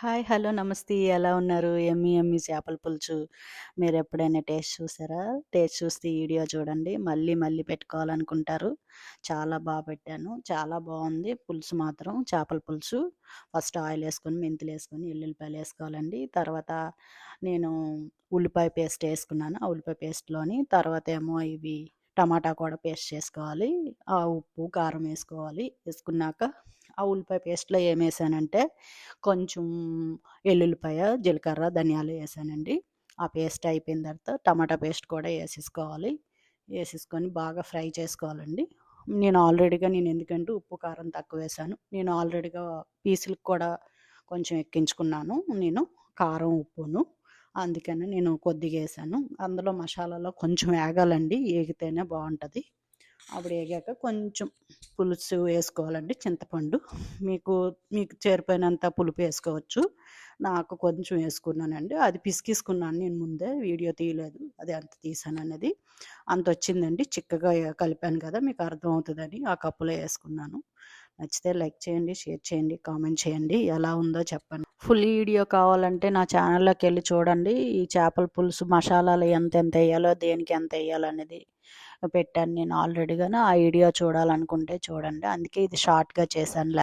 Hi. Hello. నమస్తే. ఎలా ఉన్నారు? యమ్మీ యమ్మీ చేపల పులుసు మీరెప్పుడైనా టేస్ట్ చూసారా? టేస్ట్ చూస్తే ఈ వీడియో చూడండి. మళ్ళీ మళ్ళీ పెట్టుకోవాలనుకుంటారు. చాలా పెట్టాను. చాలా బావుంది పులుసు మాత్రం చేపల పులుసు. ఫస్ట్ ఆయిలేసుకొని, మెంతులేసుకొని, ఎల్లుల్లిపాయలేసుకోవాలండి. తర్వాత నేను ఉల్లిపాయ పేస్ట్ ఏసుకున్నాను. ఆ ఉల్లిపాయ పేస్ట్‌లోని తర్వాతేమో ఇవి టమాటా కూడా పేస్ట్ చేసుకోవాలి. ఉప్పు, కారం ఏసుకోవాలి. ఏసుకున్నాక ఆ ఉల్లిపాయ పేస్ట్‌లో ఏమేసానంటే కొంచెం ఎల్లుల్లిపాయ, జీలకర్ర, ధనియాలు ఏసానండి. ఆ పేస్ట్ అయిపోయిన తర్వాత టమాటా పేస్ట్ కూడా ఏసేసుకోవాలి. ఏసేసుకొని బాగా ఫ్రై చేసుకోవాలండి. నేను ఎందుకంటే ఉప్పు, కారం తక్కువేశాను. నేను ఆల్రెడీగా పీసులకు కూడా కొంచెం ఎక్కించుకున్నాను కారం, ఉప్పును. అందుకని నేను కొద్దిగా ఏసాను. అందులో మసాలాలో కొంచెం ఏగాలండి. ఏగితేనే బావుంటది. అప్పుడు ఏగాక కొంచెం పులుసు వేసుకోవాలండి, చింతపండు. మీకు మీకు చేరిపోయినంత పులుపు వేసుకోవచ్చు. నాకు కొంచెం వేసుకున్నానండి. అది పిసికేసుకున్నాను నేను ముందే, వీడియో తీయలేదు. అది ఎంత తీసానన్నది. అంతొచ్చిందండి. చిక్కగా కలిపాను కదా! మీకు అర్థమవుతదని ఆ కప్పులో వేసుకున్నాను. నచ్చితే లైక్ చేయండి, షేర్ చేయండి, కామెంట్ చేయండి. ఎలా ఉందో చెప్పండి. ఫుల్ వీడియో కావాలంటే నా ఛానల్లోకెళ్ళి చూడండి. ఈ చేపల పులుసు మసాలాలు ఎంతెంత ఎయ్యాలో, దేనికి ఎంత ఎయ్యాలో అనేది పెట్టాను నేను ఆల్రెడీగాను. ఆ వీడియో చూడాలనుకుంటే చూడండి. అందుకే ఇది షార్ట్‌గా చేశాను.